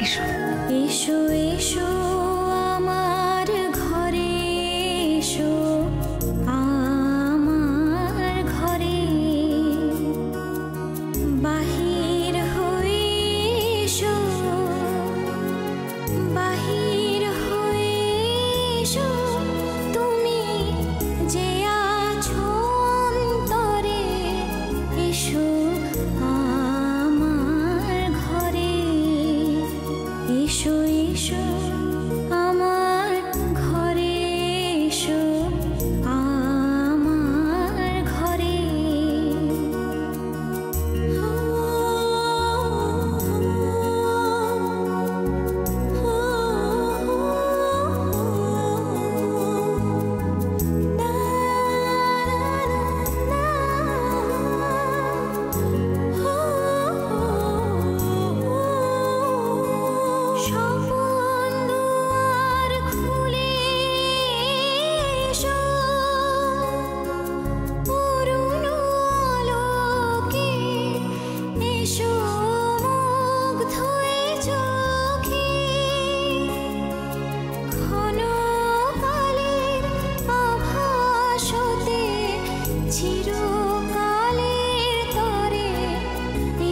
এসো এসো এসো আমার ঘরে, এসো আমার ঘরে, বাহির হয়ে এসো, বাহির হয়ে এসো, তুমি যে আছো অন্তরে, এসো আমার ঘরে, এসো এসো আমার ঘরে, এসো আমার ঘরে। স্বপন দুয়ার খুলে এসো, অরুণ আলোকে এসো, মুগ্ধ এ চোখে, ক্ষণকালের আভাস হতে চিরকালের তরে,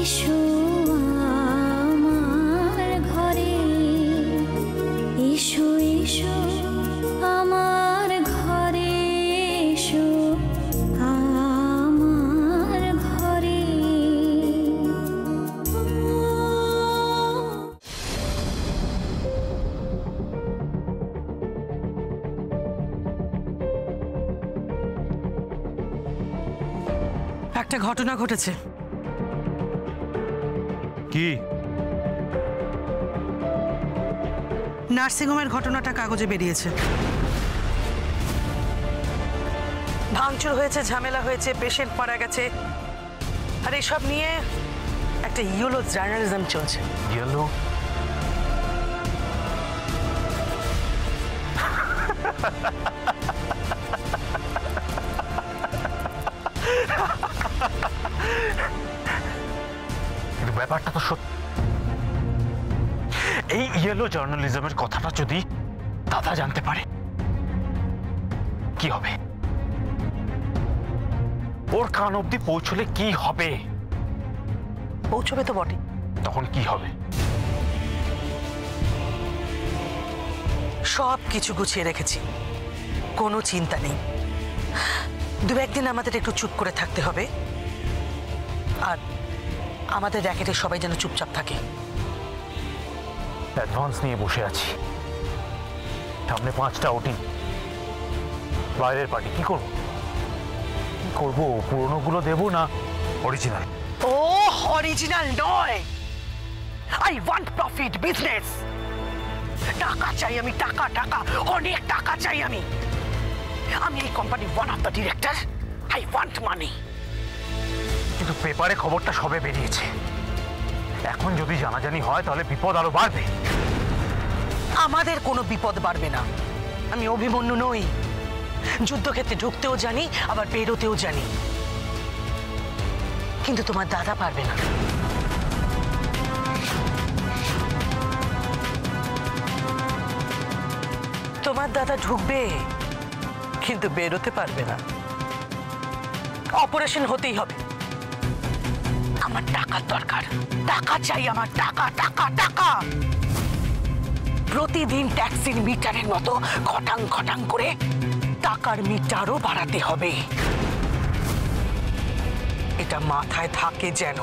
এসো আমার ঘরে, এসো এসো আমার ঘরে, এসো আমার ঘরে। একটা ঘটনা ঘটেছে। কি? নার্সিংহোমের ঘটনাটা কাগজে বেরিয়েছে। ভাঙচুর হয়েছে, ঝামেলা হয়েছে, পেশেন্ট মারা গেছে, আর এসব নিয়ে একটা ইয়েলো জার্নালিজম চলছে। ইয়েলো? কিন্তু ব্যাপারটা তো সত্যি। এই ইয়েলো জার্নালিজমের কথাটা যদি দাদা জানতে পারে কি হবে? ওর কান অব্দি পৌঁছলে কি হবে? পৌঁছবে তো বটে। তখন কি হবে? সব কিছু গুছিয়ে রেখেছি, কোনো চিন্তা নেই। দু একদিন আমাদের একটু চুপ করে থাকতে হবে, আর আমাদের র্যাকেটে সবাই যেন চুপচাপ থাকে। অ্যাডভান্স নিয়ে বসে আছি, সামনে 5টা ওটি, বাইরের পার্টি। কি করবো কি করবো? পুরোনোগুলো দেবো না অরিজিনাল? ও অরিজিনাল নয়, আই ওয়ান্ট প্রফিট, বিজনেস। টাকা চাই আমি, টাকা টাকা, অনেক টাকা চাই আমি। আমি এই company one of the director, I want মানি। কিন্তু পেপারে খবরটা সবে বেরিয়েছে, এখন যদি জানাজানি হয় তাহলে বিপদ আরো বাড়বে। আমাদের কোনো বিপদ বাড়বে না। আমি অভিমন্যু নই, যুদ্ধক্ষেত্রে ঢুকতেও জানি আবার বেরোতেও জানি, কিন্তু তোমার দাদা পারবে না। তোমার দাদা ঢুকবে কিন্তু বেরোতে পারবে না। অপারেশন হতেই হবে। আমার টাকার দরকার, টাকা চাই আমার, টাকা টাকা টাকা। প্রতিদিন ট্যাক্সির মিটারের মতো খটাং খটাং করে টাকার মিটারও বাড়াতে হবে। এটা মাথায় থাকে যেন।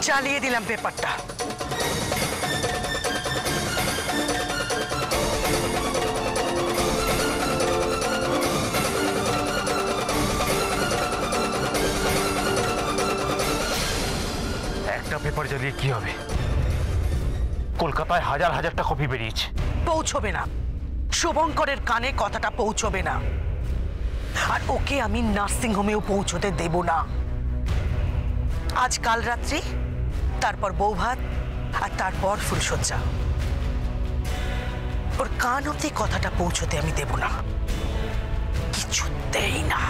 চালিয়ে দিলাম পেপারটা। একটা পেপার জ্বালিয়ে কি হবে? কলকাতায় হাজার হাজারটা কপি বেরিয়েছে। পৌঁছবে না, শুভঙ্করের কানে কথাটা পৌঁছবে না, আর ওকে আমি নার্সিংহোমেও পৌঁছতে দেব না। আজ কাল রাত্রি, তারপর বৌভাত, আর তারপর ফুলশয্যা। ওর কান অব্দি কথাটা পৌঁছতে আমি দেব না, কিছুতেই না।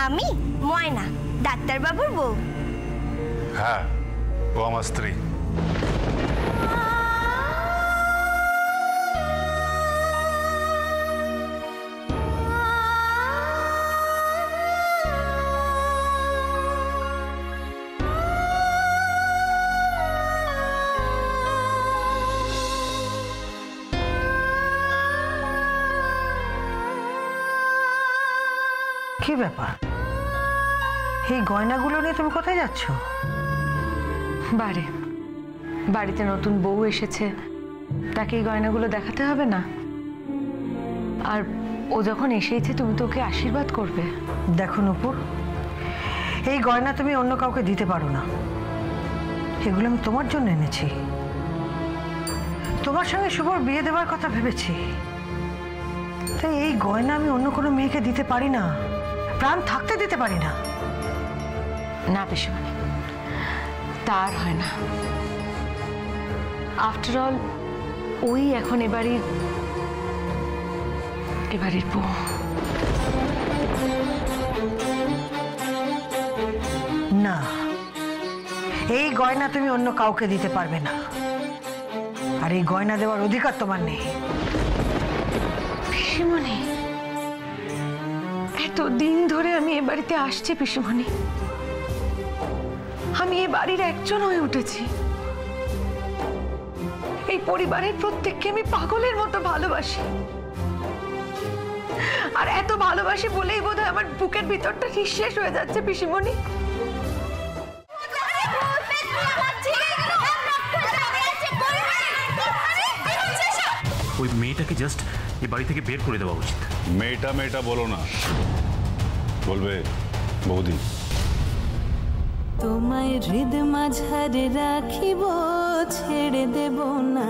আমি ময়না, ডাক্তারবাবুর বউ। হ্যাঁ, ও আমার স্ত্রী। কি ব্যাপার, এই গয়নাগুলো নিয়ে তুমি কোথায় যাচ্ছ? বাড়িতে নতুন বউ এসেছে, তাকে এই গয়নাগুলো দেখাতে হবে না? আর ও যখন এসেছে তুমি তো ওকে আশীর্বাদ করবে। দেখো নূপুর, এই গয়না তুমি অন্য কাউকে দিতে পারো না। এগুলো আমি তোমার জন্য এনেছি। তোমার সঙ্গে শুভর বিয়ে দেওয়ার কথা ভেবেছি, তাই এই গয়না আমি অন্য কোনো মেয়েকে দিতে পারি না, প্রাণ থাকতে দিতে পারি না। না পিসিমণি, তার হয় না। আফটার অল ওই এখন এবাড়ির বউ। না, এই গয়না তুমি অন্য কাউকে দিতে পারবে না, আর এই গয়না দেওয়ার অধিকার তোমার নেই। পিসিমণি, এতদিন ধরে আমি এ বাড়িতে আসছি পিসিমণি, আমি এ বাড়ির একজন হয়ে উঠেছি। এই পরিবারের প্রত্যেককে আমি পাগলের মতো ভালোবাসি, আর এত ভালোবাসি বলেই বোধহয় আমার বুকের ভিতরটা নিঃশেষ হয়ে যাচ্ছে পিসিমণি। ওই মেয়েটাকে জাস্ট এই বাড়ি থেকে বের করে দেওয়া উচিত। মেয়েটা বলো না, বলবে বৌদি। তোমায় হৃদ মাঝারে রাখিব, ছেড়ে দেব না।